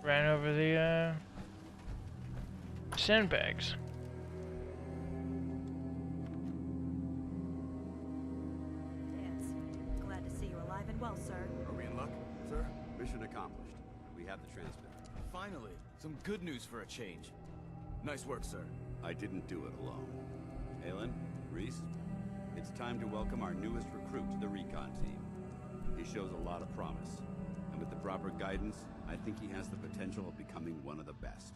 ran over the sandbags. Dance. Glad to see you alive and well, sir. Are we in luck, sir? Mission accomplished. We have the transmitter. Finally, some good news for a change. Nice work, sir. I didn't do it alone. Aylin, Reese, it's time to welcome our newest recruit to the recon team. He shows a lot of promise, and with the proper guidance, I think he has the potential of becoming one of the best.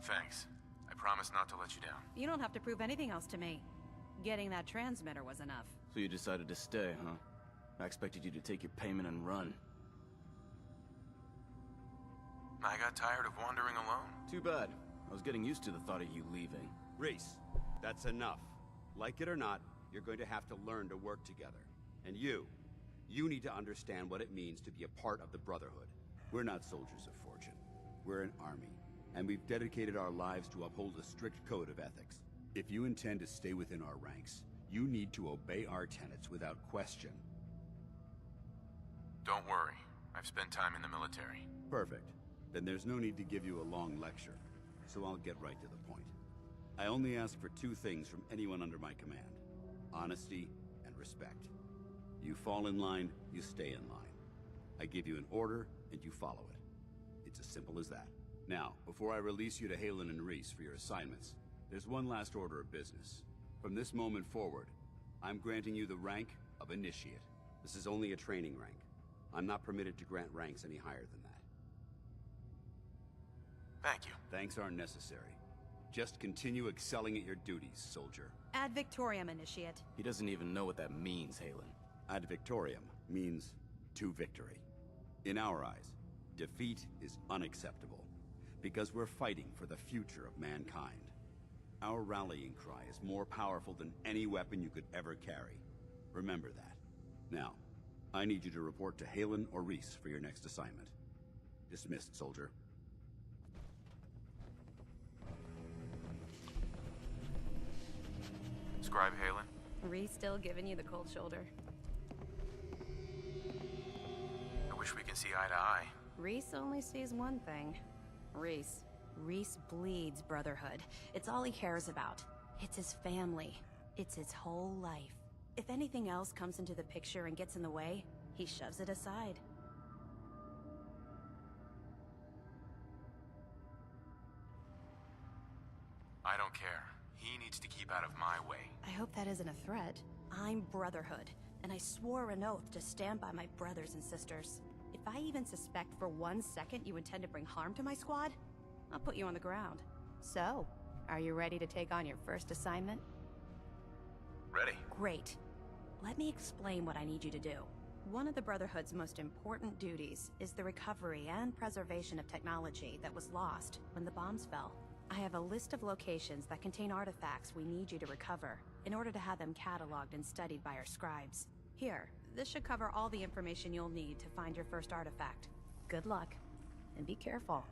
Thanks. I promise not to let you down. You don't have to prove anything else to me. Getting that transmitter was enough. So you decided to stay, huh? I expected you to take your payment and run. I got tired of wandering alone. Too bad. I was getting used to the thought of you leaving. Reese, that's enough. Like it or not, you're going to have to learn to work together. And you need to understand what it means to be a part of the Brotherhood. We're not soldiers of fortune. We're an army, and we've dedicated our lives to uphold a strict code of ethics. If you intend to stay within our ranks, you need to obey our tenets without question. Don't worry. I've spent time in the military. Perfect. Then there's no need to give you a long lecture, so I'll get right to the point. I only ask for two things from anyone under my command: honesty and respect. You fall in line, you stay in line. I give you an order, and you follow it. It's as simple as that. Now, before I release you to Halen and Reese for your assignments, there's one last order of business. From this moment forward, I'm granting you the rank of Initiate. This is only a training rank. I'm not permitted to grant ranks any higher than that. Thank you. Thanks aren't necessary. Just continue excelling at your duties, soldier. Ad Victoriam, Initiate. He doesn't even know what that means, Halen. Ad Victoriam means to victory. In our eyes, defeat is unacceptable, because we're fighting for the future of mankind. Our rallying cry is more powerful than any weapon you could ever carry. Remember that. Now, I need you to report to Halen or Reese for your next assignment. Dismissed, soldier. Scribe Halen. Reese still giving you the cold shoulder. I wish we could see eye to eye. Reese only sees one thing. Reese. Reese bleeds Brotherhood. It's all he cares about. It's his family. It's his whole life. If anything else comes into the picture and gets in the way, he shoves it aside. I don't care. He needs to keep out of my way. I hope that isn't a threat. I'm Brotherhood, and I swore an oath to stand by my brothers and sisters. If I even suspect for 1 second you intend to bring harm to my squad, I'll put you on the ground. So, are you ready to take on your first assignment? Ready? Great. Let me explain what I need you to do. One of the Brotherhood's most important duties is the recovery and preservation of technology that was lost when the bombs fell. I have a list of locations that contain artifacts we need you to recover in order to have them cataloged and studied by our scribes. Here, this should cover all the information you'll need to find your first artifact. Good luck, and be careful.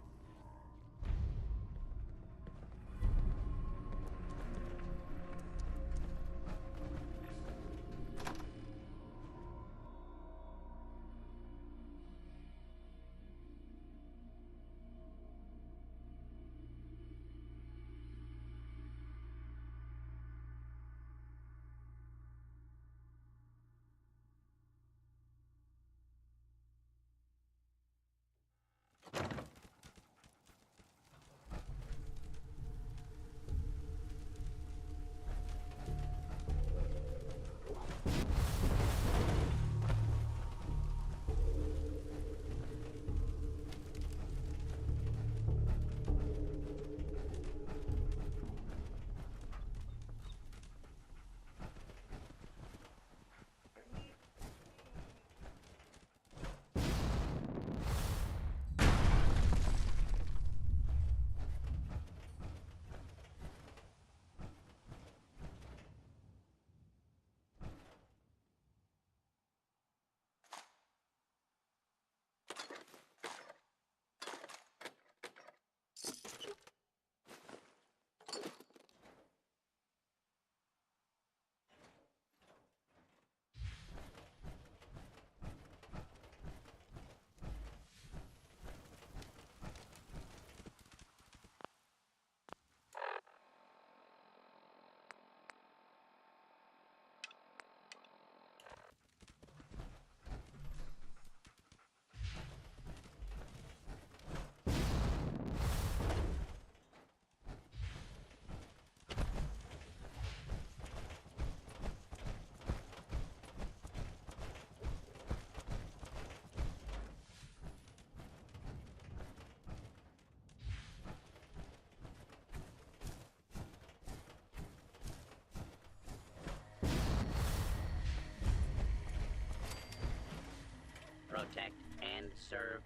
served.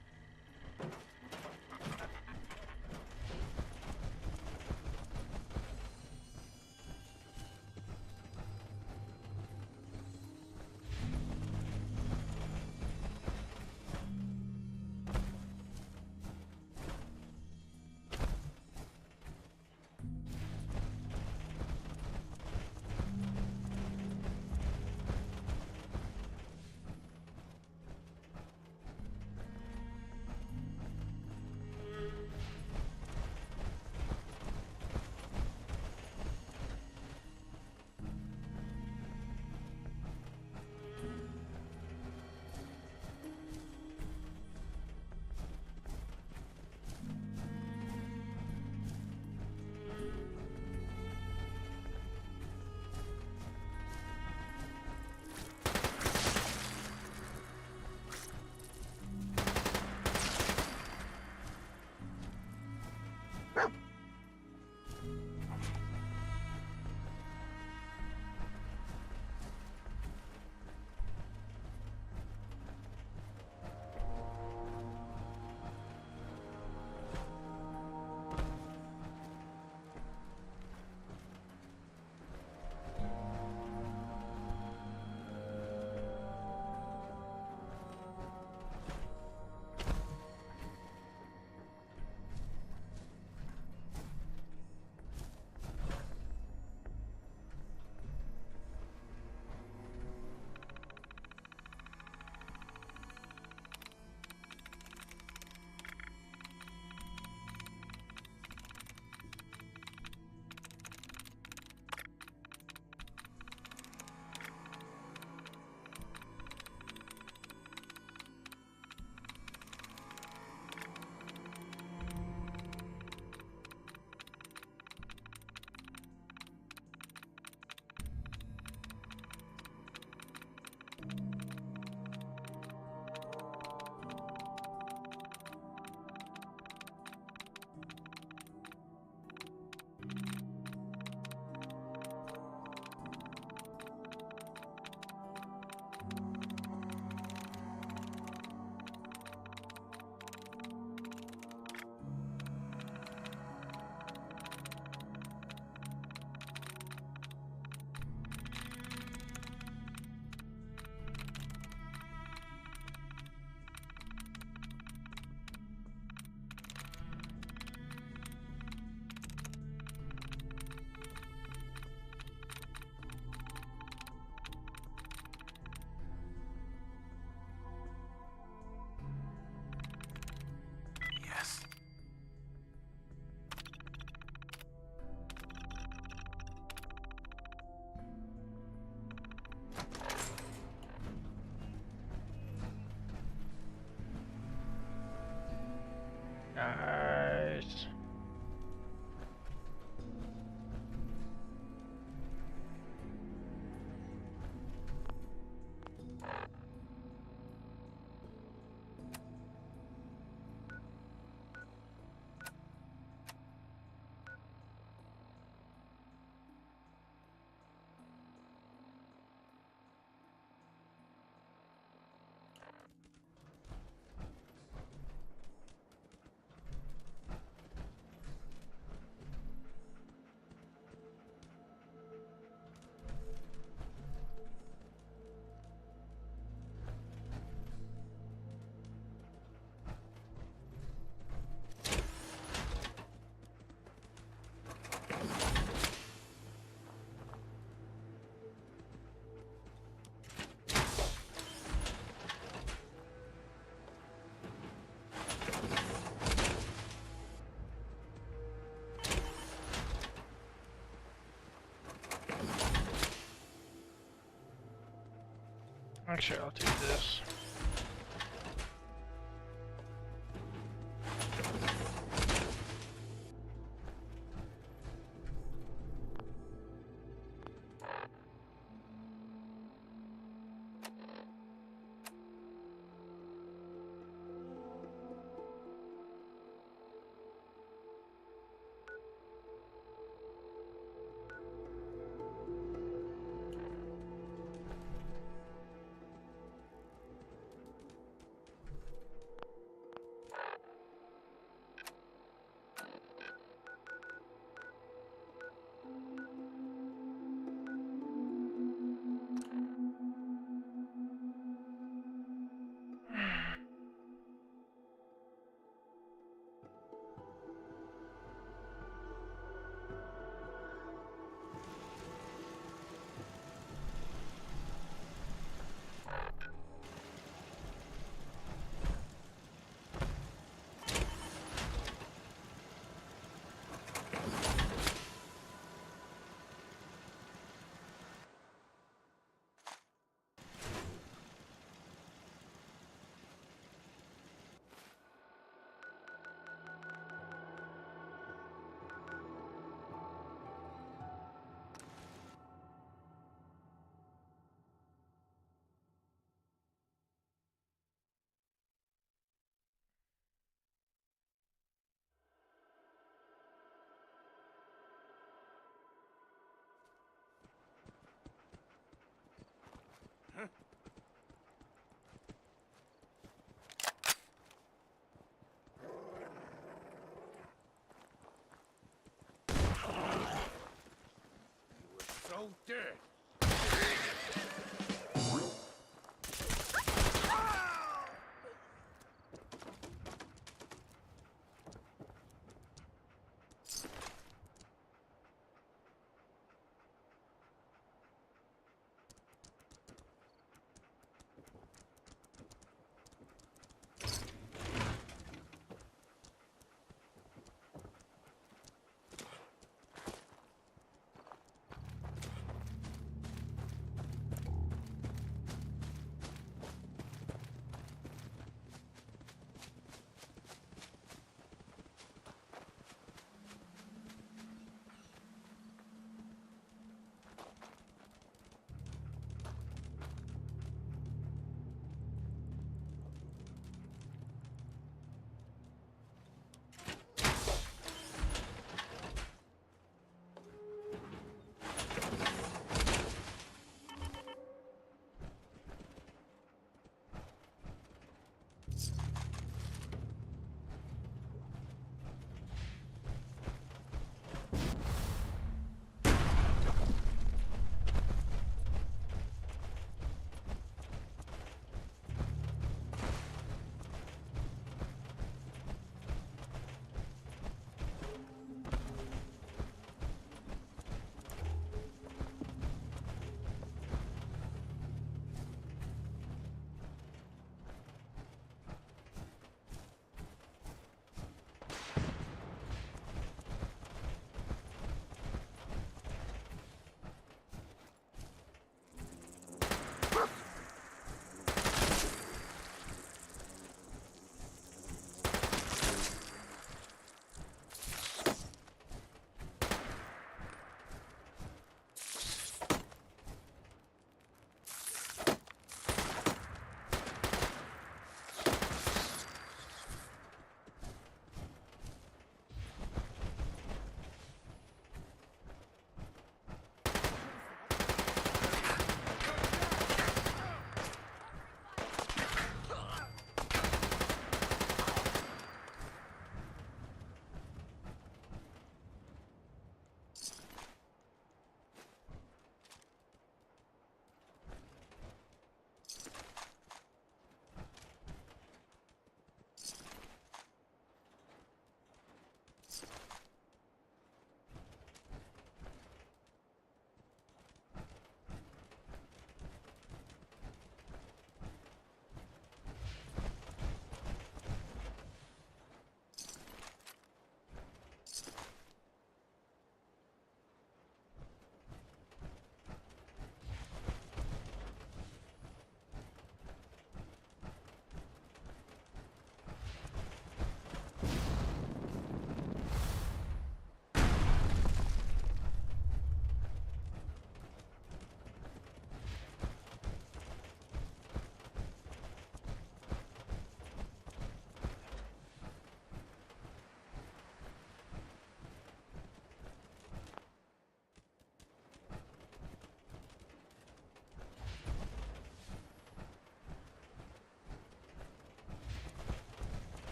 Yes. Nice. Actually, I'll do this. dead.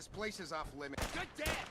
this place is off limits. Good dad!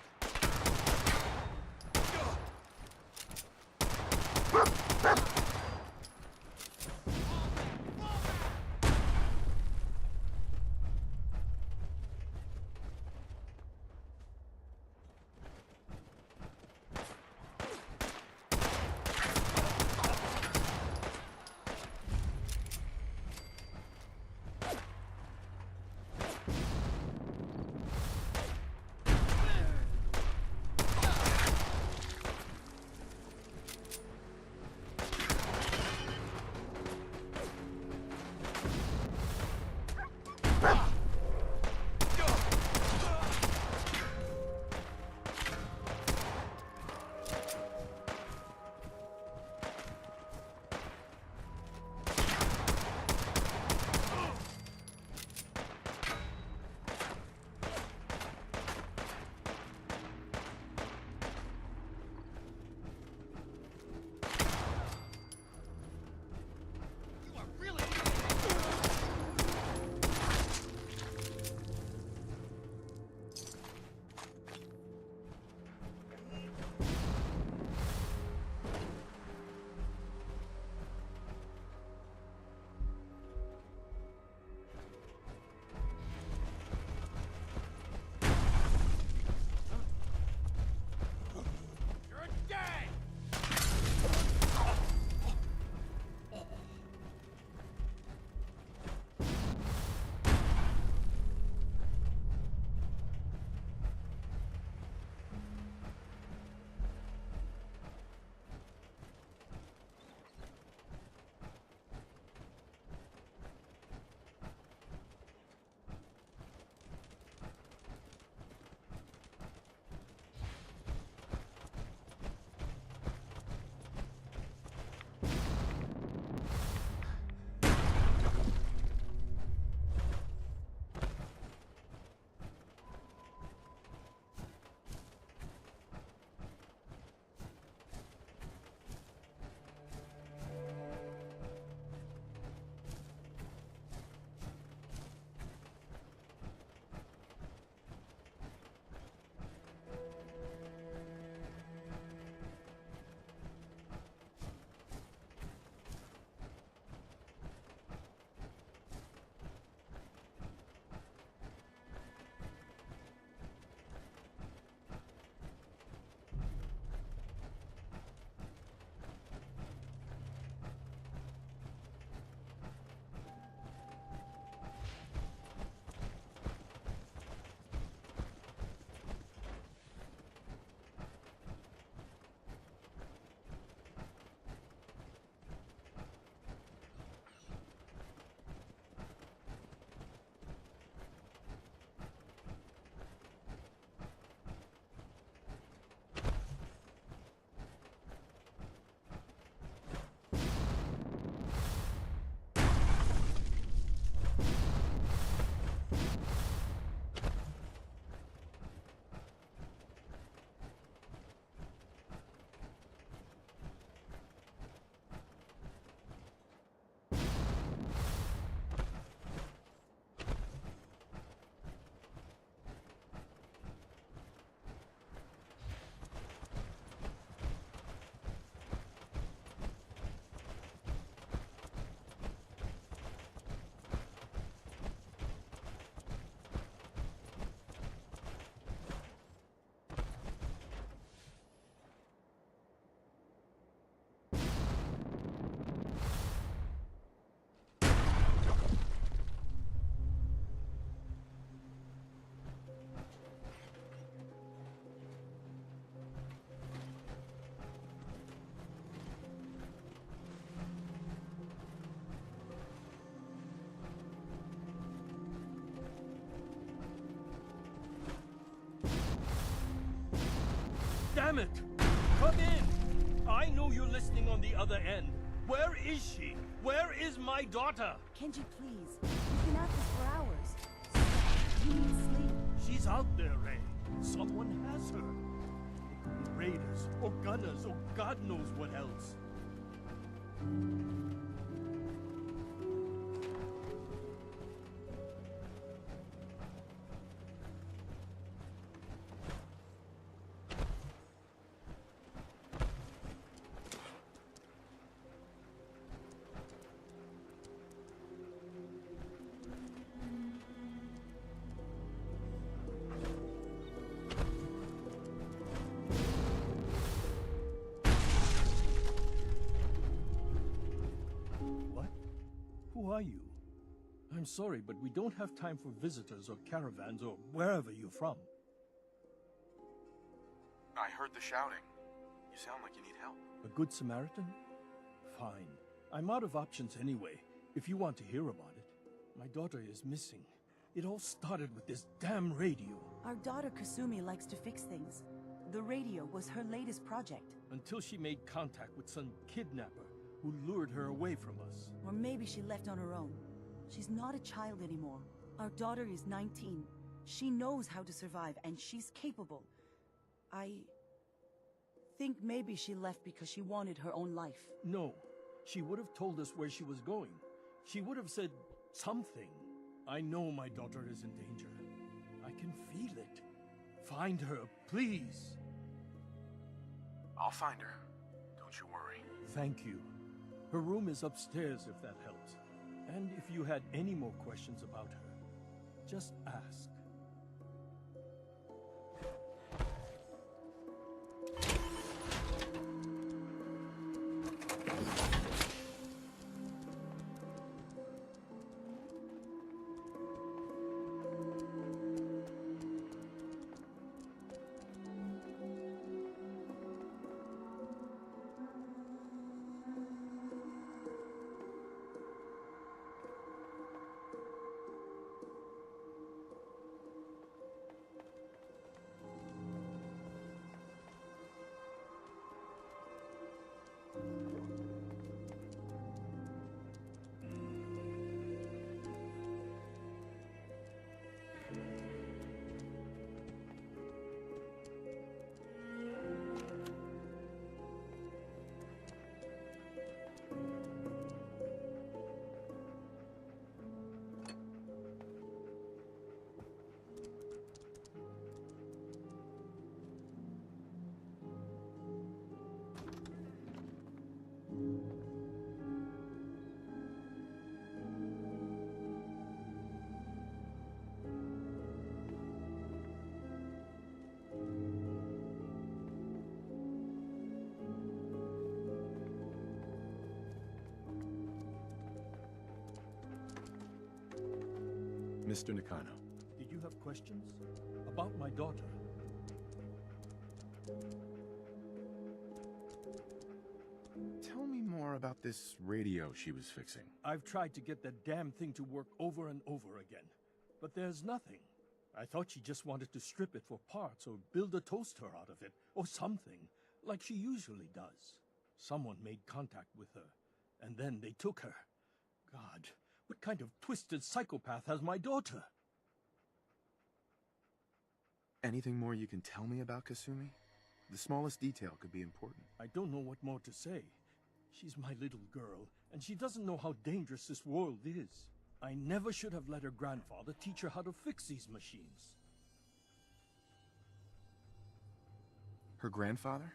Damn it! Come in! I know you're listening on the other end. Where is she? Where is my daughter? Kenji, please. We've been at this for hours. You need sleep. She's out there, Ray. Someone has her. Raiders, or gunners, or God knows what else. Who are you? I'm sorry, but we don't have time for visitors or caravans or wherever you're from. I heard the shouting. You sound like you need help. A good Samaritan? Fine. I'm out of options anyway, if you want to hear about it. My daughter is missing. It all started with this damn radio. Our daughter Kasumi likes to fix things. The radio was her latest project. Until she made contact with some kidnapper who lured her away from us. Or maybe she left on her own. She's not a child anymore. Our daughter is 19. She knows how to survive, and she's capable. I think maybe she left because she wanted her own life. No. She would have told us where she was going. She would have said something. I know my daughter is in danger. I can feel it. Find her, please. I'll find her. Don't you worry. Thank you. Her room is upstairs if that helps. And if you had any more questions about her, just ask. Mr. Nakano. Did you have questions? About my daughter? Tell me more about this radio she was fixing. I've tried to get that damn thing to work over and over again, but there's nothing. I thought she just wanted to strip it for parts or build a toaster out of it, or something, like she usually does. Someone made contact with her, and then they took her. God, what kind of twisted psychopath has my daughter? Anything more you can tell me about Kasumi? The smallest detail could be important. I don't know what more to say. She's my little girl, and she doesn't know how dangerous this world is. I never should have let her grandfather teach her how to fix these machines. Her grandfather?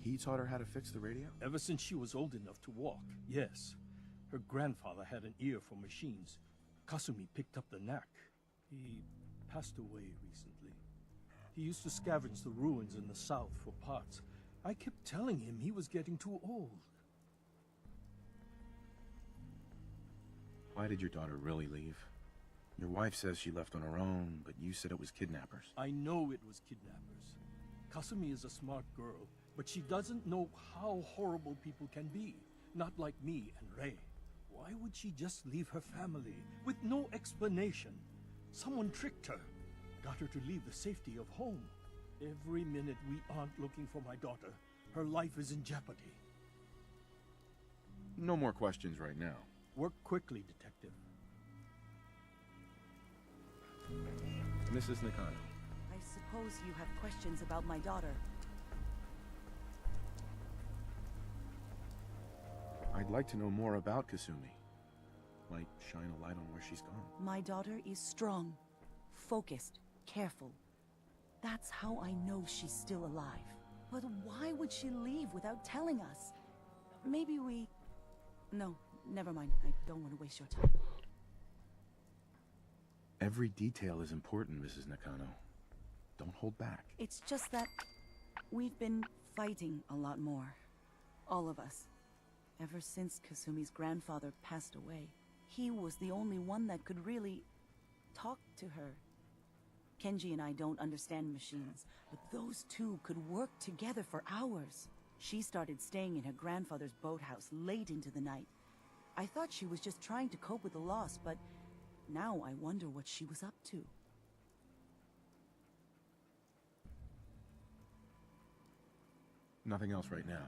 He taught her how to fix the radio? Ever since she was old enough to walk, yes. Her grandfather had an ear for machines. Kasumi picked up the knack. He passed away recently. He used to scavenge the ruins in the south for parts. I kept telling him he was getting too old. Why did your daughter really leave? Your wife says she left on her own, but you said it was kidnappers. I know it was kidnappers. Kasumi is a smart girl, but she doesn't know how horrible people can be. Not like me and Rei. Why would she just leave her family with no explanation? Someone tricked her, got her to leave the safety of home. Every minute we aren't looking for my daughter, her life is in jeopardy. No more questions right now. Work quickly, Detective. Mrs. Nakano. I suppose you have questions about my daughter. I'd like to know more about Kasumi. Might shine a light on where she's gone. My daughter is strong, focused, careful. That's how I know she's still alive. But why would she leave without telling us? Maybe we... No, never mind. I don't want to waste your time. Every detail is important, Mrs. Nakano. Don't hold back. It's just that we've been fighting a lot more. All of us. Ever since Kasumi's grandfather passed away. He was the only one that could really talk to her. Kenji and I don't understand machines, but those two could work together for hours. She started staying in her grandfather's boathouse late into the night. I thought she was just trying to cope with the loss, but now I wonder what she was up to. Nothing else right now.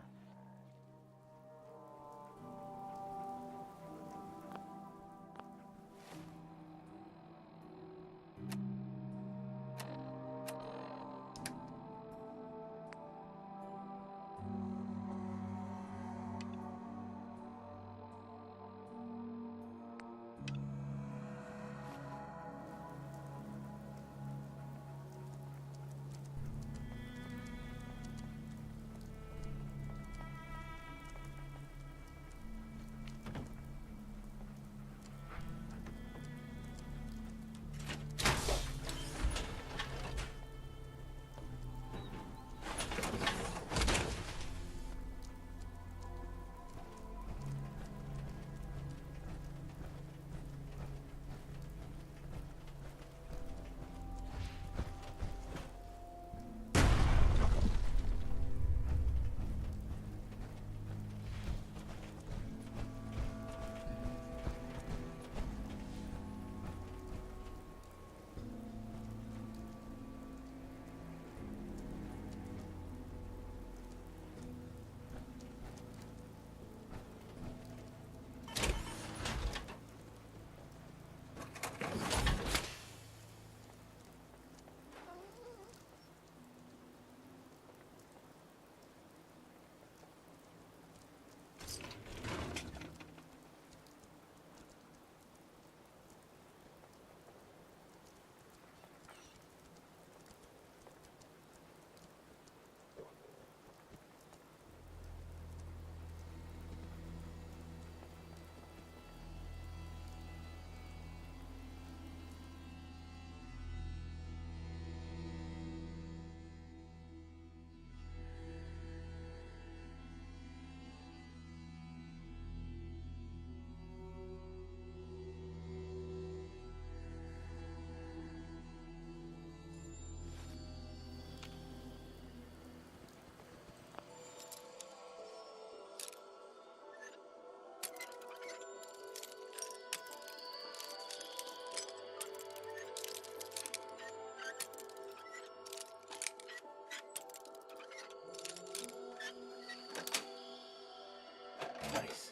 Nice.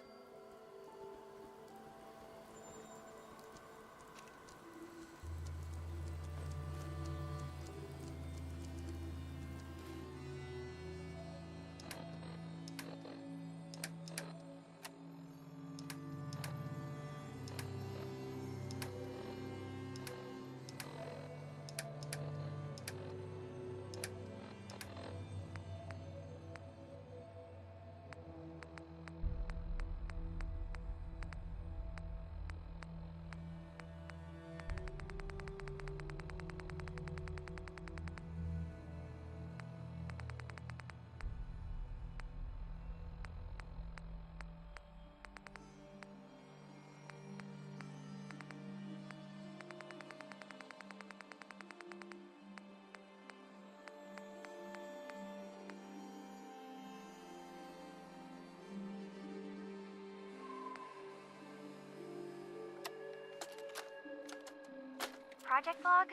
Project log?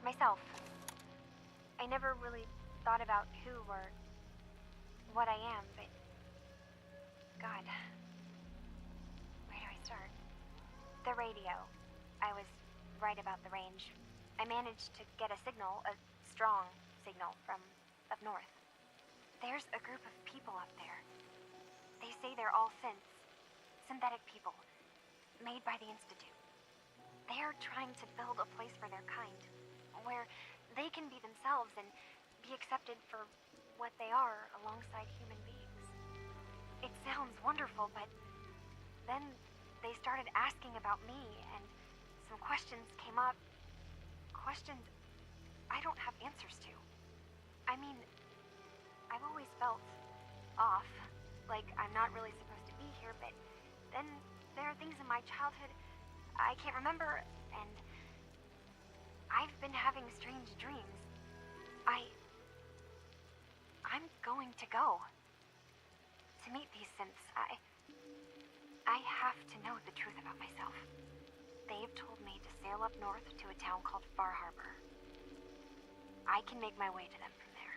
Myself. I never really thought about who or what I am, but... God. Where do I start? The radio. I was right about the range. I managed to get a signal, a strong signal, from up north. There's a group of people up there. They say they're all synthetic people, made by the Institute. They're trying to build a place for their kind, where they can be themselves and be accepted for what they are alongside human beings. It sounds wonderful, but then they started asking about me, and some questions came up. Questions I don't have answers to. I mean, I've always felt off, like I'm not really supposed to be here, but then There are things in my childhood I can't remember, and I've been having strange dreams. I'm going to go. To meet these synths, I have to know the truth about myself. They've told me to sail up north to a town called Far Harbor. I can make my way to them from there.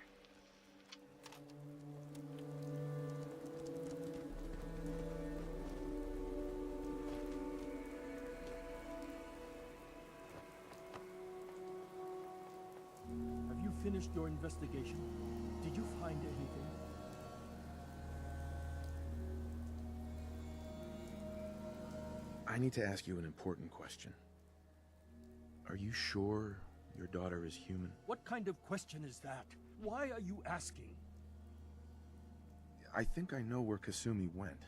Have you finished your investigation? Did you find anything? I need to ask you an important question. Are you sure your daughter is human? What kind of question is that? Why are you asking? I think I know where Kasumi went.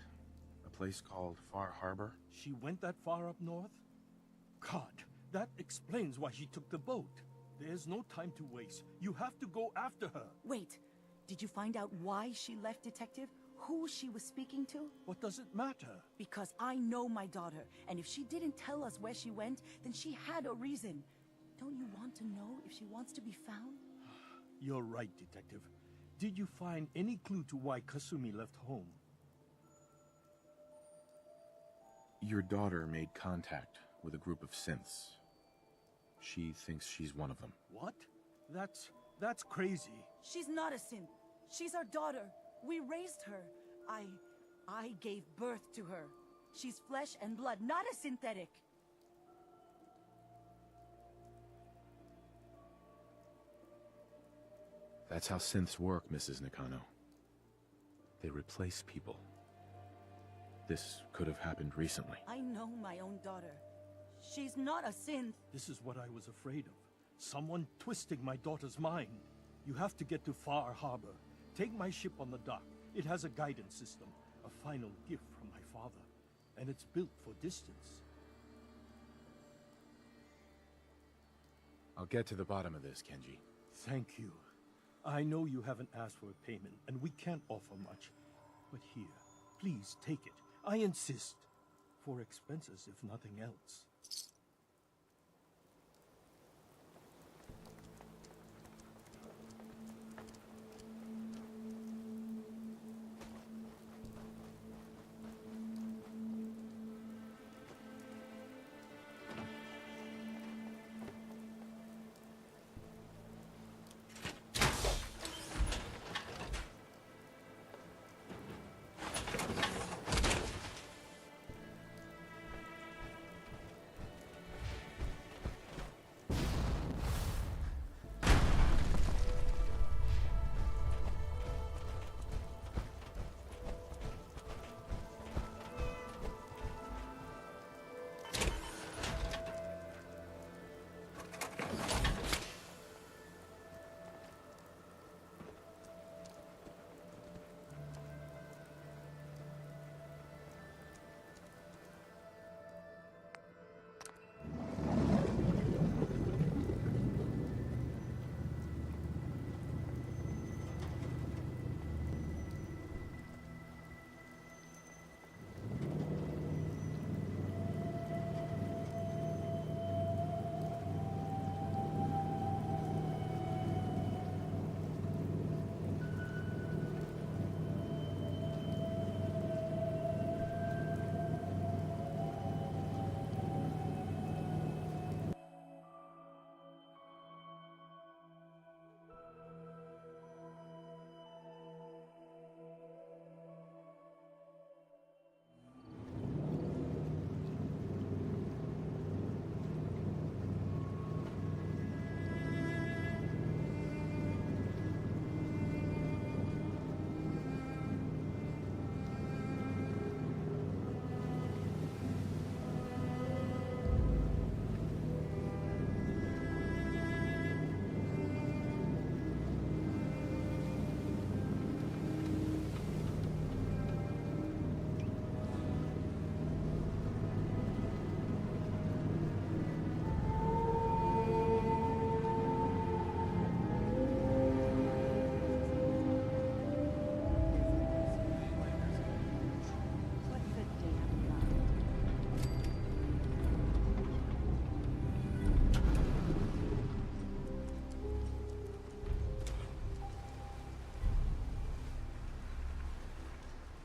A place called Far Harbor. She went that far up north? God, that explains why she took the boat. There's no time to waste. You have to go after her. Wait, did you find out why she left, Detective? Who she was speaking to? What does it matter? Because I know my daughter, and if she didn't tell us where she went, then she had a reason. Don't you want to know if she wants to be found? You're right, Detective. Did you find any clue to why Kasumi left home? Your daughter made contact with a group of synths. She thinks she's one of them. What? That's crazy. She's not a synth. She's our daughter. We raised her. I gave birth to her. She's flesh and blood, not a synthetic. That's how synths work, Mrs. Nakano. They replace people. This could have happened recently. I know my own daughter. She's not a synth. This is what I was afraid of. Someone twisting my daughter's mind. You have to get to Far Harbor. Take my ship on the dock. It has a guidance system, a final gift from my father. And it's built for distance. I'll get to the bottom of this, Kenji. Thank you. I know you haven't asked for a payment, and we can't offer much. But here, please take it. I insist. For expenses, if nothing else.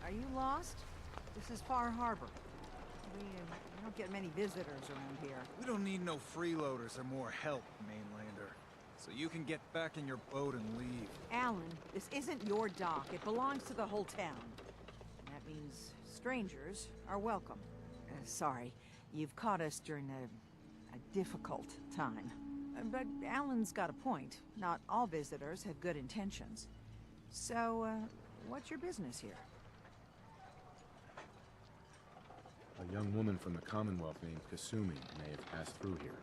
Are you lost? This is Far Harbor. We don't get many visitors around here. We don't need no freeloaders or more help, mainlander. So you can get back in your boat and leave. Alan, this isn't your dock. It belongs to the whole town. And that means strangers are welcome. Sorry, you've caught us during a difficult time. But Alan's got a point. Not all visitors have good intentions. So, what's your business here? A young woman from the Commonwealth named Kasumi may have passed through here.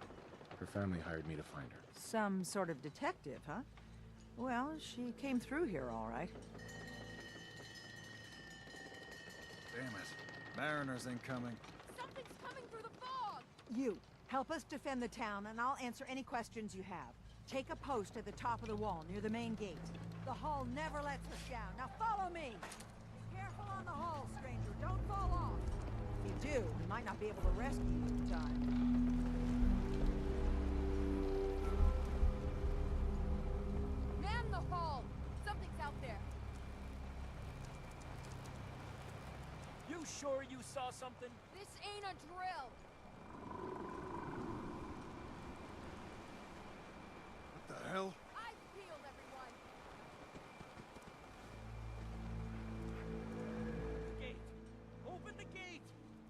Her family hired me to find her. Some sort of detective, huh? Well, she came through here all right. Damn it. Mariners incoming. Something's coming through the fog! You, help us defend the town, and I'll answer any questions you have. Take a post at the top of the wall, near the main gate. The hull never lets us down. Now follow me! Be careful on the hull, stranger. Don't fall off. If you do, we might not be able to rescue you in time. Man the hull! Something's out there. You sure you saw something? This ain't a drill. What the hell? Eyes peeled, everyone. Gate! Open the gate!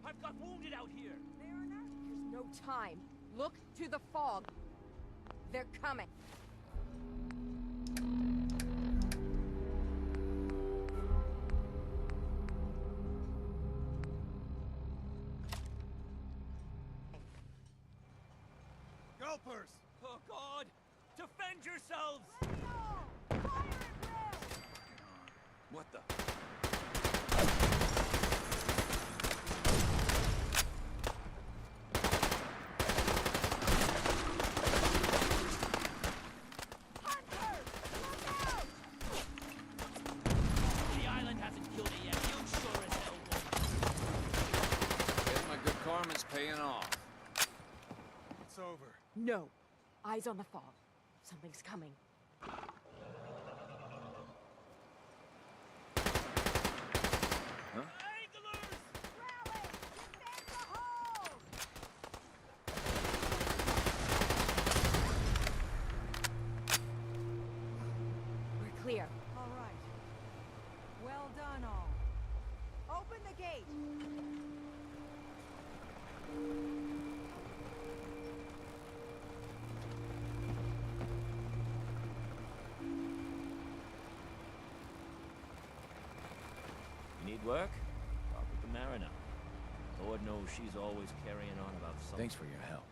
I've got wounded out here! Mariner, there's no time. Look to the fog. They're coming. Gulpers! Oh God! Defend yourselves! What the? The island hasn't killed it yet. You sure as hell won't. Guess my good karma's paying off. It's over. No. Eyes on the fog. Something's coming. We're clear. All right. Well done, all. Open the gate! You need work? Talk with the Mariner. Lord knows she's always carrying on about something. Thanks for your help.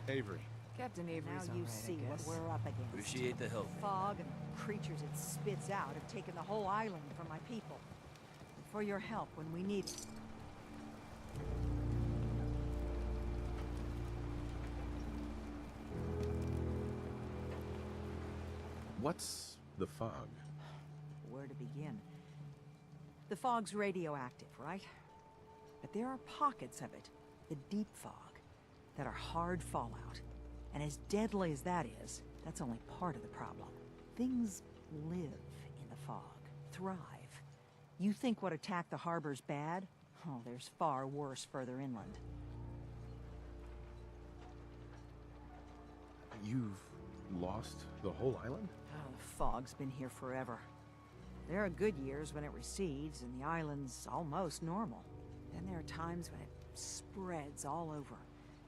Avery. Captain Avery's now you see what we're up against. Appreciate the help. The fog and the creatures it spits out have taken the whole island from my people. And for your help when we need it. What's the fog? Where to begin? The fog's radioactive, right? But there are pockets of it, the deep fog, that are hard fallout. And as deadly as that is, that's only part of the problem. Things live in the fog, thrive. You think what attacked the harbor's bad? Oh, there's far worse further inland. You've lost the whole island? Oh, the fog's been here forever. There are good years when it recedes and the island's almost normal. Then there are times when it spreads all over.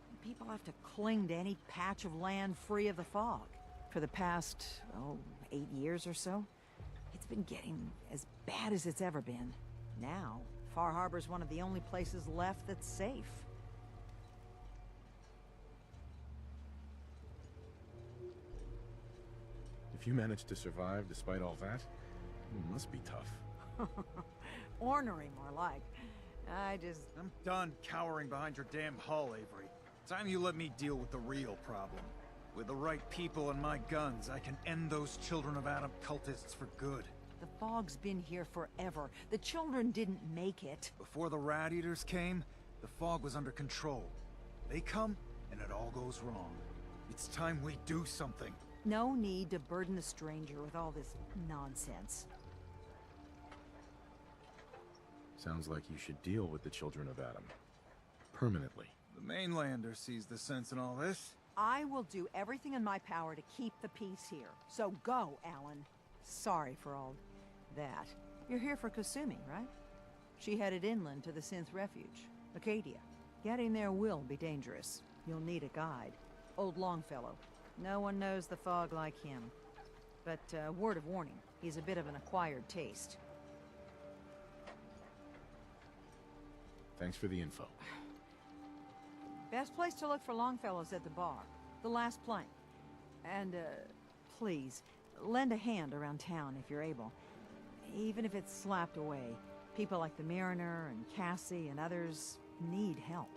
And people have to cling to any patch of land free of the fog. For the past, 8 years or so, it's been getting as bad as it's ever been. Now, Far Harbor's one of the only places left that's safe. If you managed to survive despite all that, it must be tough. Ornery, more like. I'm done cowering behind your damn hull, Avery. Time you let me deal with the real problem. With the right people and my guns, I can end those Children of Adam cultists for good. The fog's been here forever. The children didn't make it. Before the Rat Eaters came, the fog was under control. They come, and it all goes wrong. It's time we do something. No need to burden the stranger with all this nonsense. Sounds like you should deal with the children of Adam. Permanently. The mainlander sees the sense in all this. I will do everything in my power to keep the peace here. So go, Alan. Sorry for all that. You're here for Kasumi, right? She headed inland to the Synth Refuge, Acadia. Getting there will be dangerous. You'll need a guide. Old Longfellow. No one knows the fog like him. But, word of warning, he's a bit of an acquired taste. Thanks for the info. Best place to look for Longfellow's at the bar. The last plank. And, please, lend a hand around town if you're able. Even if it's slapped away. People like the Mariner and Cassie and others need help.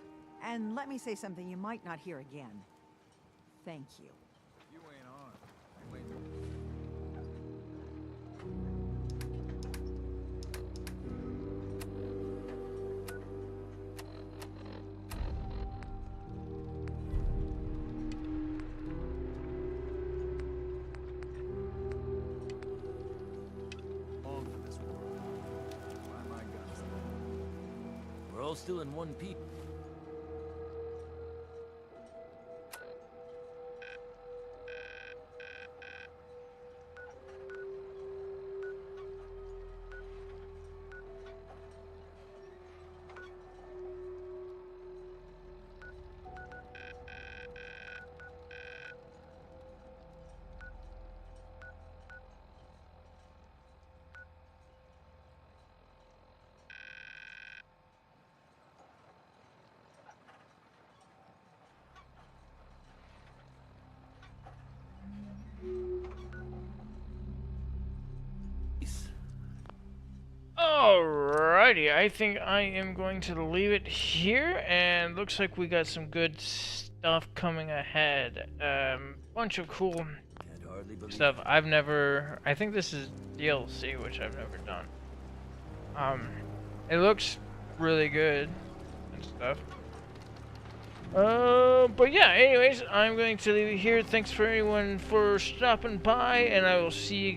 And let me say something you might not hear again. Thank you. You ain't on. Wait. We're all still in one piece. Alrighty, I think I am going to leave it here, and looks like we got some good stuff coming ahead. Bunch of cool stuff I've never. I think this is DLC, which I've never done. It looks really good and stuff. But yeah, anyways, I'm going to leave it here. Thanks for anyone for stopping by, and I will see you